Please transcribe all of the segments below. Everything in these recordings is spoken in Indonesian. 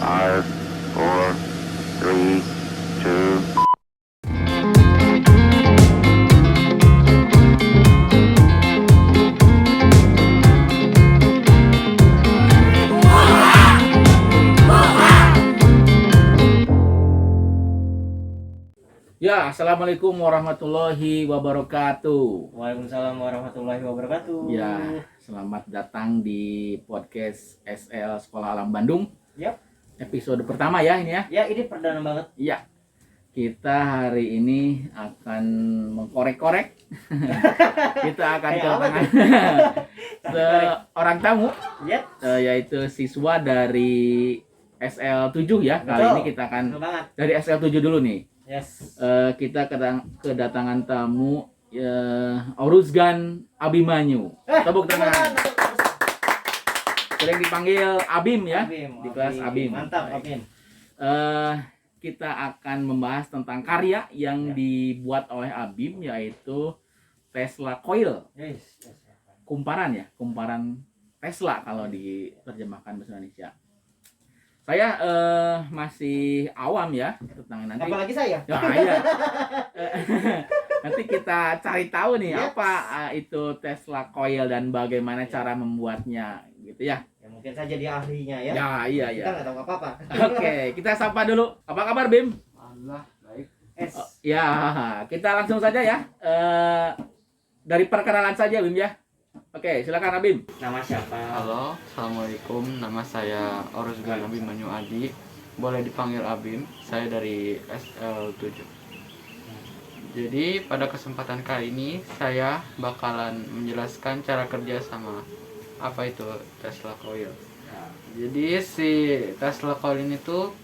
Five, four, three, two. Ya, assalamualaikum warahmatullahi wabarakatuh. Waalaikumsalam warahmatullahi wabarakatuh. Ya, selamat datang di podcast SL Sekolah Alam Bandung. Yap. Episode pertama ya ini ya. Ya, ini perdana banget. Iya. Kita hari ini akan mengkorek-korek. Kita akan Kayak apa kedatangan seorang tamu, Yap. yaitu siswa dari SL7 ya. Kali Betul. ini kita akan Betul banget. dari SL7 dulu nih. Yes. Kita kedatangan tamu Oruzgan Abimanyu. Tepuk tangan. Sering dipanggil Abim ya, Abim, di kelas Abim. Mantap, Baik. Abim. Kita akan membahas tentang karya yang Ya. dibuat oleh Abim, yaitu Tesla Coil. Yes. Kumparan Tesla kalau diterjemahkan bahasa Indonesia. Saya masih awam ya tentang nanti. Apalagi saya. Ya, iya. Nanti kita cari tahu nih Yes. apa itu Tesla Coil dan bagaimana cara membuatnya gitu ya. Ya, mungkin saja dia ahlinya ya. Ya, iya Kita ya. nggak tahu apa-apa. Oke, kita sapa dulu. Apa kabar Bim? Alhamdulillah baik. Es. Ya, kita langsung saja ya. Dari perkenalan saja Bim ya. Oke, silakan Abim. Nama siapa? Halo, assalamualaikum. Nama saya Oruzgan Abimanyu Adi. Boleh dipanggil Abim. Saya dari SL7. Jadi pada kesempatan kali ini saya bakalan menjelaskan cara kerja sama apa itu Tesla Coil. Jadi si Tesla Coil ini tuh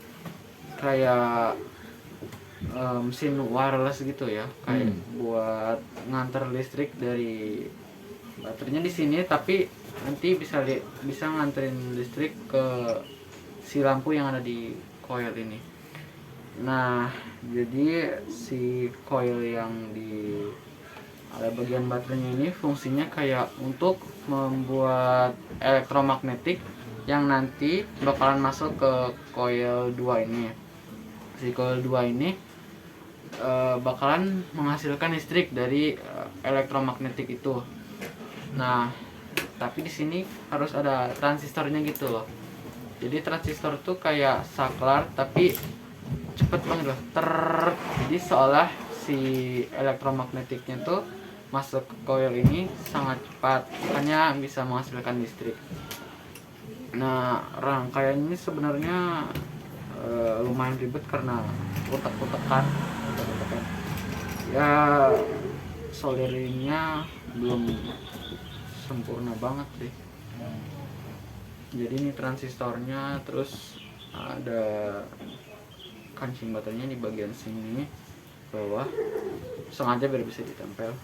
kayak mesin wireless gitu ya, kayak buat nganter listrik dari baterainya di sini, tapi nanti bisa nganterin listrik ke si lampu yang ada di coil ini. Nah, jadi si coil yang di ada bagian baterainya ini fungsinya kayak untuk membuat elektromagnetik yang nanti bakalan masuk ke coil 2 ini. Si coil 2 ini bakalan menghasilkan listrik dari elektromagnetik itu. Nah, tapi di sini harus ada transistornya gitu loh. Jadi transistor tuh kayak saklar tapi cepet banget loh. Jadi seolah si elektromagnetiknya tuh masuk ke coil ini sangat cepat, makanya bisa menghasilkan listrik. Nah, rangkaian ini sebenarnya lumayan ribet karena utek-utekan. Ya, solderinnya belum sempurna banget sih. Jadi ini transistornya, terus ada kancing baterainya di bagian sini bawah, sengaja biar bisa ditempel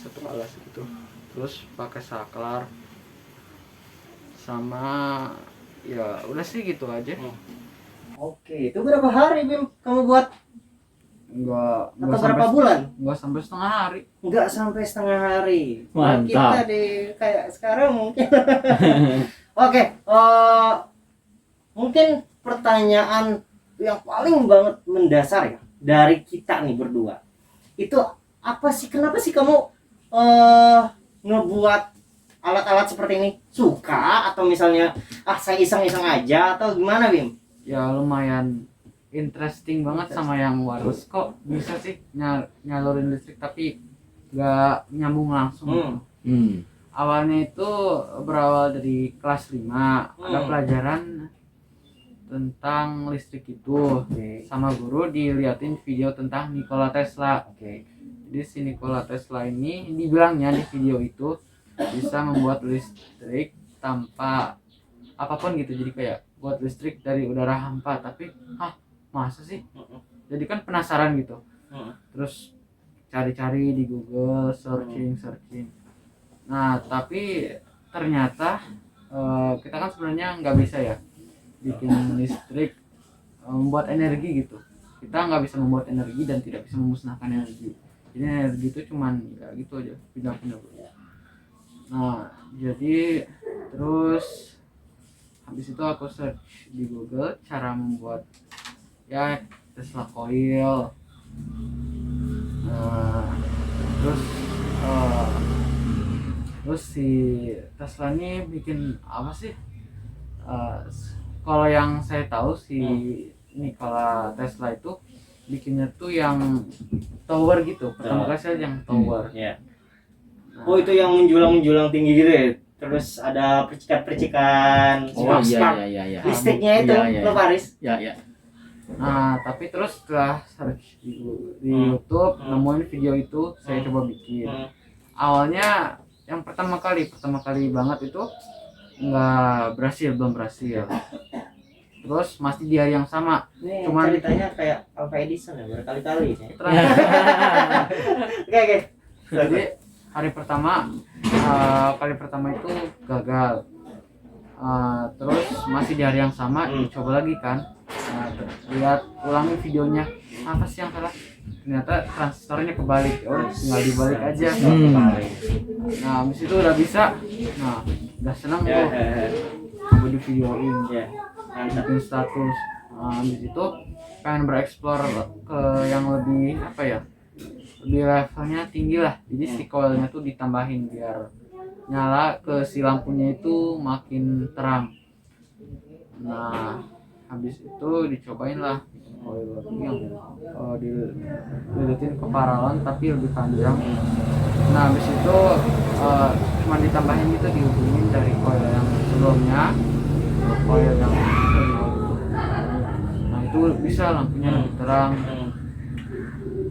satu alas gitu. Terus pakai saklar sama ya udah sih gitu aja. Oke, itu berapa hari Bim kamu buat? Enggak Atau berapa bulan? Enggak sampai setengah hari. Enggak sampai setengah hari. Nah, Mantap. kita di kayak sekarang mungkin. Oke, mungkin pertanyaan yang paling banget mendasar ya dari kita nih berdua. Itu apa sih? Kenapa sih kamu ngebuat alat-alat seperti ini? Suka atau misalnya saya iseng-iseng aja atau gimana, Bim? Ya lumayan interesting banget sama yang wireless. Kok bisa sih nyalurin listrik tapi nggak nyambung langsung. Awalnya itu berawal dari kelas 5. Ada pelajaran tentang listrik itu. Sama guru diliatin video tentang Nikola Tesla. Jadi si Nikola Tesla ini dibilangnya di video itu bisa membuat listrik tanpa apapun gitu. Jadi kayak buat listrik dari udara hampa, tapi masa sih? Jadi kan penasaran gitu. Terus cari-cari di Google, searching. Nah, tapi ternyata kita kan sebenarnya nggak bisa ya bikin listrik membuat energi gitu. Kita nggak bisa membuat energi dan tidak bisa memusnahkan energi. Jadi energi itu cuman ya gitu aja, pindah-pindah. Nah, jadi terus habis itu aku search di Google cara membuat ya Tesla coil. Nah, terus terus si Tesla ini bikin apa sih? Kalau yang saya tahu si Nikola Tesla itu bikinnya tuh yang tower gitu. Pertama kali saya yang tower. Ya. Nah, Oh, itu yang menjulang tinggi gitu ya. Terus ada percikan-percikan Oh spark iya. listriknya itu, Iya. lo Paris. Ya. Nah, tapi terus setelah search di YouTube nemuin video itu, saya coba bikin. Awalnya yang pertama kali banget itu belum berhasil. Terus masih di hari yang sama. Ini Cuman ceritanya kayak Alpha Edison ya, berkali-kali ya. Oke. Jadi hari pertama kali pertama itu gagal. Terus masih di hari yang sama dicoba lagi kan. Lihat ulangi videonya, apa sih yang salah? Ternyata transistornya kebalik. Ya udah tinggal dibalik aja. Nah, habis itu udah bisa. Nah, udah senang tuh. Aku di videoin Ya. Mantap. bikin status. Habis itu pengen bereksplor ke yang lebih apa ya, lebih levelnya tinggi lah. Jadi si coilnya tuh ditambahin biar nyala ke si lampunya itu makin terang. Nah, habis itu dicobain lah coil yang dilihatin ke paralon tapi lebih panjang. Nah, habis itu cuma ditambahin itu, dihubungin dari coil yang sebelumnya ke coil yang kedua. Nah, itu bisa lampunya lebih terang.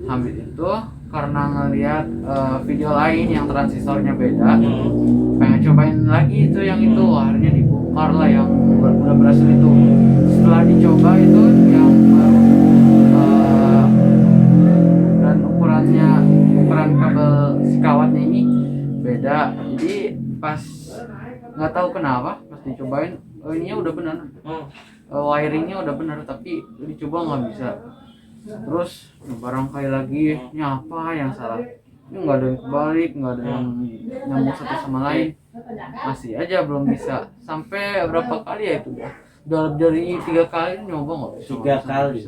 Habis itu karena ngelihat video lain yang transistornya beda, pengen cobain lagi itu yang itu, akhirnya dibongkar lah yang udah berhasil itu. Setelah dicoba itu yang baru dan ukuran kabel si kawatnya ini beda. Jadi pas nggak tahu kenapa pas dicobain ininya udah benar, wiringnya udah benar, tapi dicoba nggak bisa. Terus barangkali lagi ini apa yang salah, ini nggak ada yang kebalik, nggak ada yang nyambung satu sama lain, masih aja belum bisa. Sampai berapa kali ya itu udah lebih dari 3 kali nyoba nggak bisa. 3 kali.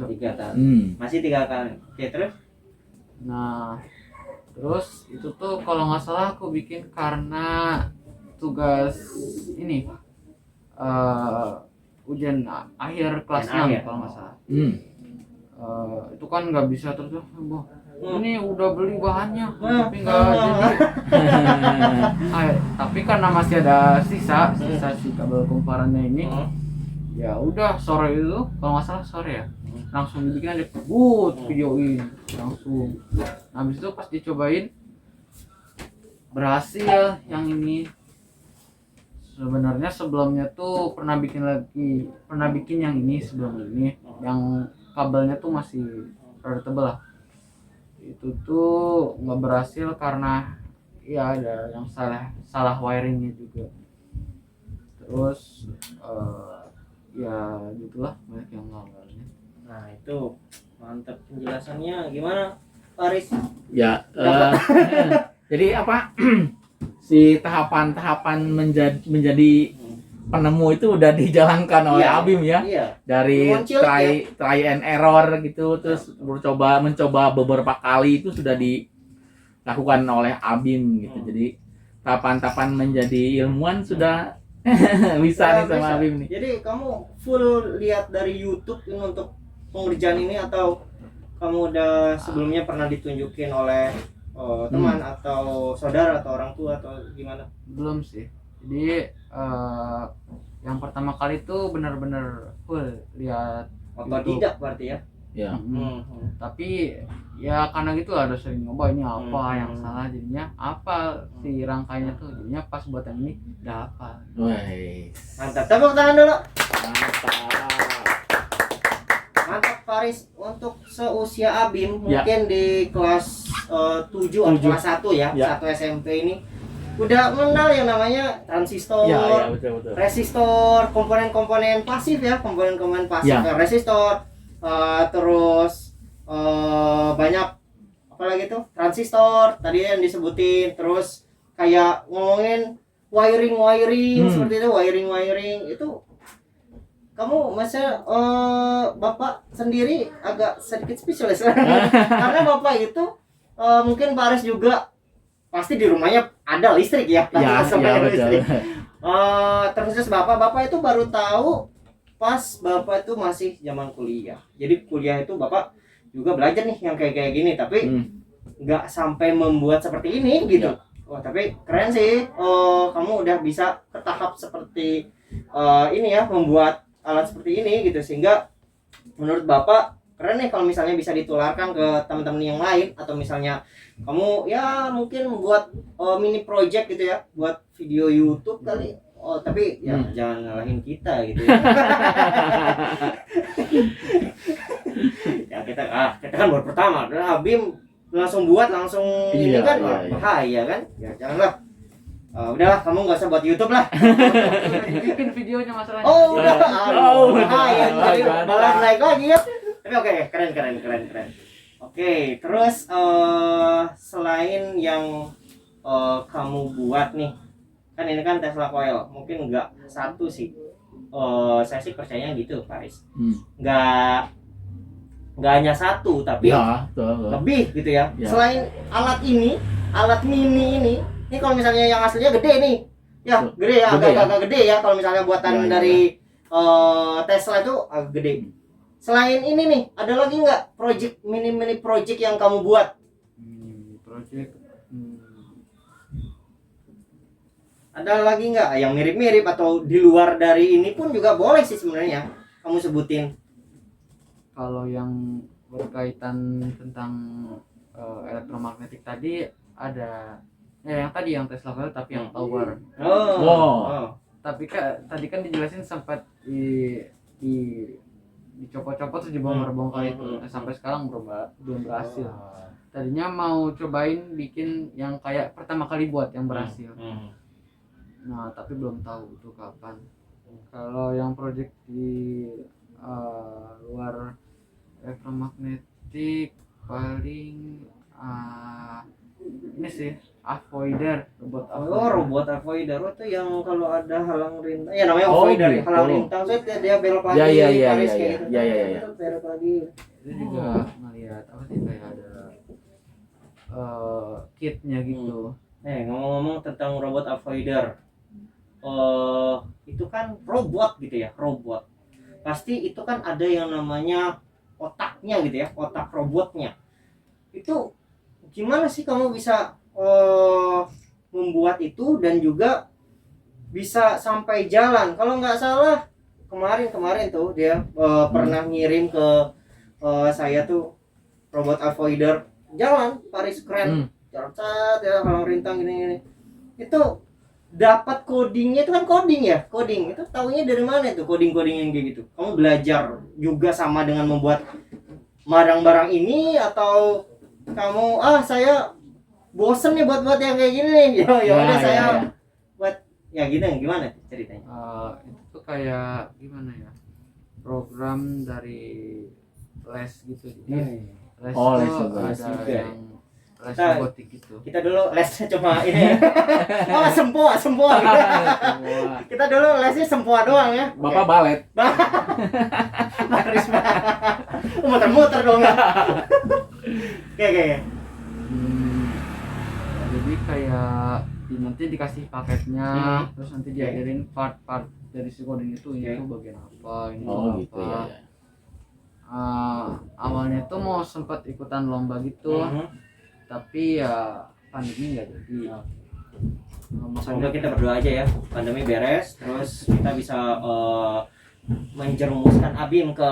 Masih 3 kali. Oke, terus? Nah, terus itu tuh kalau nggak salah aku bikin karena tugas ini ujian akhir kelas 6 kalau nggak salah. Itu kan nggak bisa terus ini udah beli bahannya tapi nggak jadi. Tapi karena masih ada sisa si kabel komparannya ini, ya udah sore itu kalau nggak salah sore ya langsung dibikin aja, videoin langsung. Habis itu pas dicobain berhasil. Yang ini sebenarnya sebelumnya tuh pernah bikin yang ini sebelum ini, yang kabelnya tuh masih rada tebal lah. Itu tuh nggak berhasil karena ya ada yang salah wiringnya juga. Terus ya gitulah, banyak yang gagalnya. Nah, itu mantap penjelasannya. Gimana, Paris? Ya. Jadi apa? Si tahapan menjadi penemu itu udah dijalankan oleh Abim ya. Iya. Dari try and error gitu, terus mencoba beberapa kali itu sudah dilakukan oleh Abim gitu. Jadi tahapan-tahapan menjadi ilmuwan sudah bisa nih sama Abim nih. Jadi kamu full lihat dari YouTube ini untuk pengerjaan ini, atau kamu udah sebelumnya pernah ditunjukin oleh teman atau saudara atau orang tua atau gimana? Belum sih. Jadi yang pertama kali tuh benar-benar full lihat otodidak berarti ya. Ya. Tapi ya karena gitu lah, ada sering nyoba ini apa yang salah, jadinya apa si rangkainya tuh, jadinya pas buat yang ini udah apa. Mantap, tepuk tangan dulu. Mantap. Mantap Paris. Untuk seusia Abim mungkin di kelas 7 atau kelas 1 ya, 1 SMP ini udah mengenal yang namanya transistor, betul. resistor, komponen-komponen pasif ya, resistor, terus banyak apa lagi tuh, transistor tadi yang disebutin, terus kayak ngomongin wiring seperti itu, wiring itu kamu masa bapak sendiri agak sedikit spesialis karena bapak itu mungkin Pak Aris juga pasti di rumahnya ada listrik ya, Ya, sampai ya ada betul. listrik. Terus bapak itu baru tahu pas bapak itu masih zaman kuliah. Jadi kuliah itu bapak juga belajar nih yang kayak gini, tapi nggak sampai membuat seperti ini gitu. Wah, tapi keren sih. Kamu udah bisa ke tahap seperti ini ya, membuat alat seperti ini gitu, sehingga menurut bapak keren nih kalau misalnya bisa ditularkan ke teman-teman yang lain, atau misalnya kamu ya mungkin membuat mini project gitu ya, buat video YouTube kali. Tapi ya jangan ngalahin kita gitu ya. Ya kita kan baru pertama, dan Abim langsung buat langsung ini kan bahaya kan. Ya janganlah. Udahlah, kamu nggak usah buat YouTube lah. Bikin videonya masalahnya. Udah. Bahaya, jadi mantap. balas naik lagi ya. Tapi oke, keren. Oke, terus selain yang kamu buat nih, kan ini kan Tesla Coil, mungkin nggak satu sih. Saya sih percaya gitu, Pak Aris. Nggak hanya satu, tapi Ya, betul. lebih gitu ya. Ya. Selain alat ini, alat mini ini kalau misalnya yang aslinya gede nih, ya gede ya, agak gede ya. Kalau misalnya buatan dari Tesla itu agak gede. Selain ini nih, ada lagi nggak project mini project yang kamu buat? Project. Ada lagi nggak yang mirip-mirip atau di luar dari ini pun juga boleh sih sebenarnya kamu sebutin. Kalau yang berkaitan tentang elektromagnetik tadi ada yang tadi yang Tesla Coil tapi yang tower. Tapi tadi kan dijelasin sempat dicopot-copot terus dibongkar-bongkar itu. Sampai sekarang belum berhasil. Tadinya mau cobain bikin yang kayak pertama kali buat yang berhasil. Nah, tapi belum tahu itu kapan. Kalau yang project di luar elektromagnetik paling ini sih avoider, robot avoider itu yang kalau ada halang rintang ya, namanya avoider ya, halang rintang dia belok lagi Iya. belok lagi. Itu juga ngelihat apa sih, kayak ada kitnya gitu. Ngomong-ngomong tentang robot avoider, itu kan robot gitu ya, robot pasti itu kan ada yang namanya otaknya gitu ya, otak robotnya. Itu gimana sih kamu bisa membuat itu dan juga bisa sampai jalan? Kalau nggak salah kemarin tuh dia pernah ngirim ke saya tuh robot avoider jalan, Paris keren, jalan ya, halang rintang gini. Itu dapat codingnya, itu kan coding itu taunya dari mana itu coding yang kayak gitu? Kamu belajar juga sama dengan membuat barang-barang ini, atau kamu saya bosen nih buat yang kayak gini nih, udah saya buat ya gimana ceritanya? Itu tuh kayak gimana ya, program dari les gitu. Jadi les itu ada yang les robotik gitu. Kita dulu lesnya cuma ini sempoa gitu. Kita dulu lesnya sempoa doang ya. Bapak balet. Baris muter-muter dong ya. Oke. Jadi kayak nanti dikasih paketnya, terus nanti diajarin part-part dari si coding itu, ini tuh bagian apa, ini tuh gitu apa. ya. Awalnya tuh mau sempat ikutan lomba gitu, tapi ya pandemi nggak jadi. Semoga kita berdoa aja ya, pandemi beres, terus kita bisa menjerumuskan Abim ke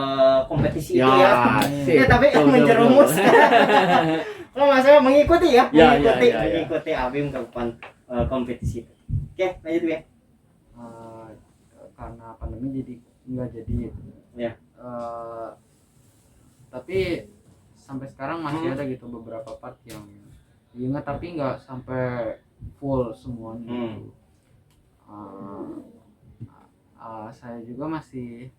kompetisi itu ya. Tapi menjerumuskan. Kalau masalah mengikuti ya, mengikuti Abim ke kompetisi itu. Oke, lanjut ya. Karena pandemi jadi nggak jadi. Ya. Tapi sampai sekarang masih ada gitu beberapa part yang ingat tapi nggak sampai full semuanya. Saya juga masih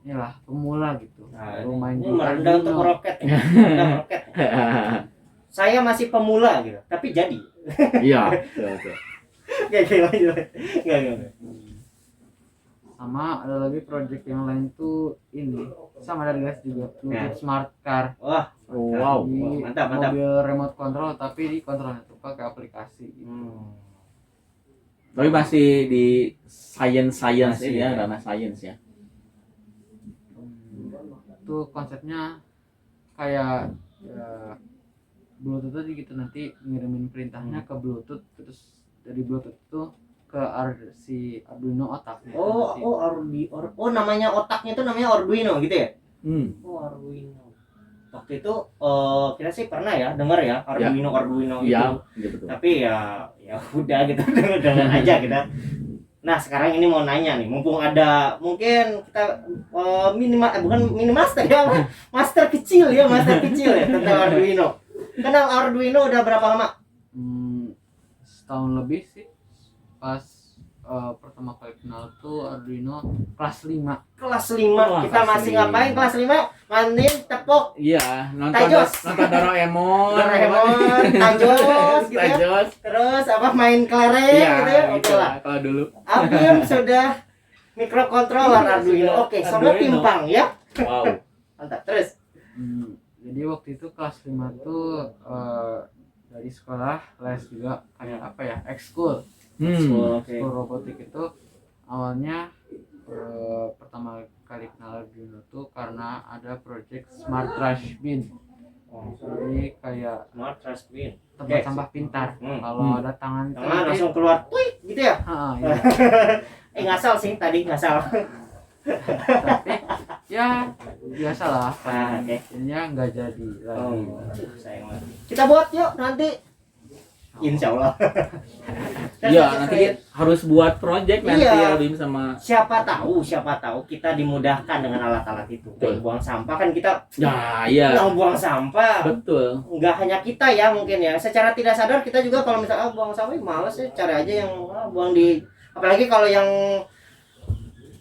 inilah pemula gitu. Main merendah untuk roket. Saya masih pemula gitu, tapi jadi. Iya, betul. Gak. Sama ada lagi project yang lain tuh ini sama dari guys juga Bluetooth smart car. Wah, Wow. Jadi mantap. mobil remote control tapi di kontrolnya tuh pakai aplikasi gitu. Tapi masih di science Masih, ini ya, ya. ranah science ya. Itu konsepnya kayak ya, Bluetooth tadi gitu, nanti ngirimin perintahnya ke Bluetooth, terus dari Bluetooth itu ke si Arduino otak. Namanya otaknya itu namanya Arduino gitu ya? Oh, Arduino. Waktu itu kita sih pernah ya dengar ya Arduino gitu. Iya, betul. Tapi ya udah gitu dengan aja kita. Nah, sekarang ini mau nanya nih, mumpung ada mungkin kita bukan mini master ya, master kecil ya tentang Arduino. Kenal Arduino udah berapa lama? Setahun lebih sih. Pas pertama kali kenal tuh Arduino kelas 5. Kelas 5. Kita kelas masih 5. ngapain kelas 5? Mainin tepuk. Iya, nonton Tajos. Doraemon, Tajos gitu ya. Tajos. Terus main kelereng Iya, gitu ya. Oke gitu lah. kalau dulu. Abim sudah microcontroller Arduino. Oke, sama Arduino. timpang ya. Wow. Mantap. Terus Jadi waktu itu kelas 5 tuh dari sekolah les juga kayak apa ya, ekskul. Oke. Ekskul robotik itu awalnya pertama kali kenal Arduino tuh karena ada project Smart Trash Bin. Jadi kayak Smart Trash Bin. tempat Oke. sampah pintar. Kalau ada tangan tuh Tangan nanti- langsung keluar. Tuik gitu ya. Iya. Ngasal sih tadi ngasal. Tapi ya biasalah. Oke. Jadinya nggak jadi lagi. Sayang banget. Kita buat yuk nanti. Insya Allah. Iya, nanti harus buat project nanti Iya. ya Bim sama Siapa tahu kita dimudahkan dengan alat-alat itu. Kayak Betul. buang sampah kan kita ya iya. yang buang sampah. Betul. Nggak hanya kita ya mungkin ya. Secara tidak sadar kita juga kalau misalnya buang sampah males ya, cari aja yang buang di, apalagi kalau yang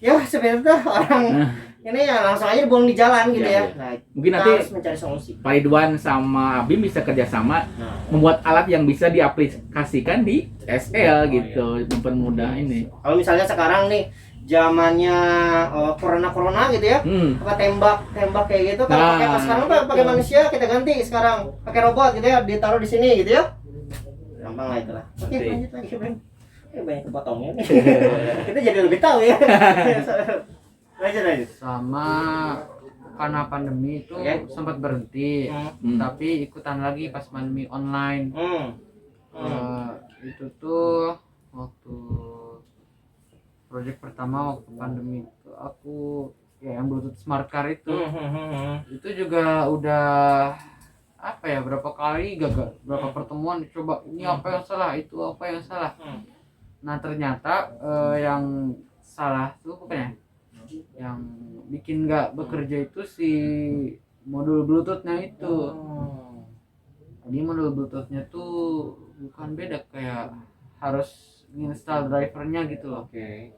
ya seperti itu orang ini ya langsung aja buang di jalan gitu Iya, ya. iya. Nah, Mungkin kita nanti harus mencari solusi. Pak Ridwan sama Abim bisa kerjasama Nah, membuat alat yang bisa diaplikasikan di SL Oh, gitu, mempermudah ini. kalau misalnya sekarang nih zamannya corona gitu ya. Apa tembak kayak gitu kalau Nah, pakai pas sekarang Pak, pakai betul. manusia kita ganti sekarang pakai robot gitu ya, ditaruh di sini gitu ya, gampang lah itulah. Oke, Oke. lanjut lagi Bang. Banyak kepotongnya nih. Kita jadi lebih tahu ya. lanjut Sama karena pandemi itu Oke. sempat berhenti, tapi ikutan lagi pas pandemi online. Itu tuh waktu project pertama waktu pandemi itu aku ya yang Bluetooth smart car itu juga udah apa ya, berapa kali gagal, berapa pertemuan dicoba, ini apa yang salah, itu apa yang salah. Nah ternyata yang salah tuh bukan ya, yang bikin nggak bekerja itu si modul Bluetoothnya itu. Jadi modul Bluetoothnya tuh bukan beda, kayak harus install drivernya gitu loh. Oke.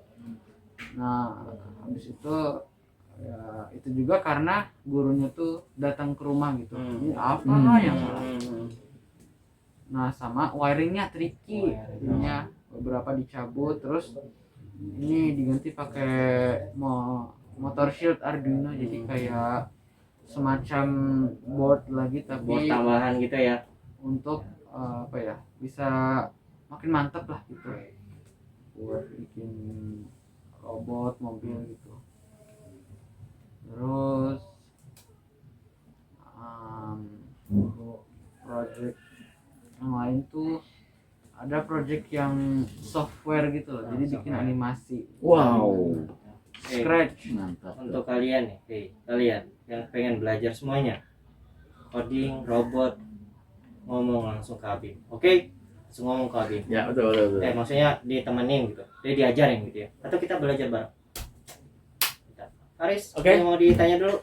Nah habis itu ya itu juga karena gurunya tuh datang ke rumah gitu. Ini apa yang salah? Nah sama wiringnya tricky, jadinya beberapa dicabut, terus ini diganti pakai motor shield Arduino, jadi kayak semacam board lagi tapi Buat tambahan gitu ya. untuk apa ya, bisa makin mantap lah gitu buat bikin robot mobil gitu. Terus project yang lain tuh ada project yang software gitu loh, jadi bikin animasi. Wow. Scratch. Mantap. Untuk kalian nih, kalian yang pengen belajar semuanya, coding, robot, ngomong langsung ke Abim. Oke? Langsung ngomong ke Abim. Ya, betul. Maksudnya ditemenin gitu, dia diajarin gitu ya, atau kita belajar bareng. Haris, Oke. mau ditanya dulu.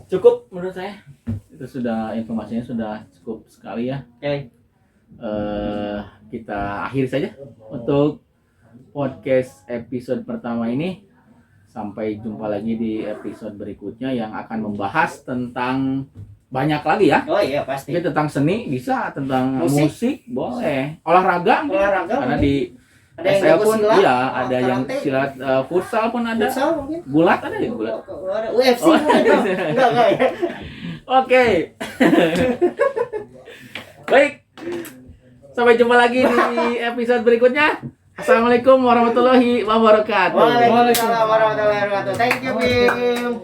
Cukup menurut saya. Itu sudah informasinya sudah cukup sekali ya. Oke. Kita akhiri saja untuk podcast episode pertama ini. Sampai jumpa lagi di episode berikutnya yang akan membahas tentang banyak lagi ya. Oh iya pasti. Tapi tentang seni bisa, tentang Musik. musik boleh, olahraga mungkin. Olahraga karena mungkin. di Ada yang SL jago pun silat, iya, ada yang karate, silat, futsal pun ada. futsal mungkin. Gulat ada ya, gulat. Ada UFC Oh. mungkin. Bang. Enggak ya. Oke. Baik. Sampai jumpa lagi di episode berikutnya. Assalamualaikum warahmatullahi wabarakatuh. Waalaikumsalam warahmatullahi wabarakatuh. Thank you, Bim.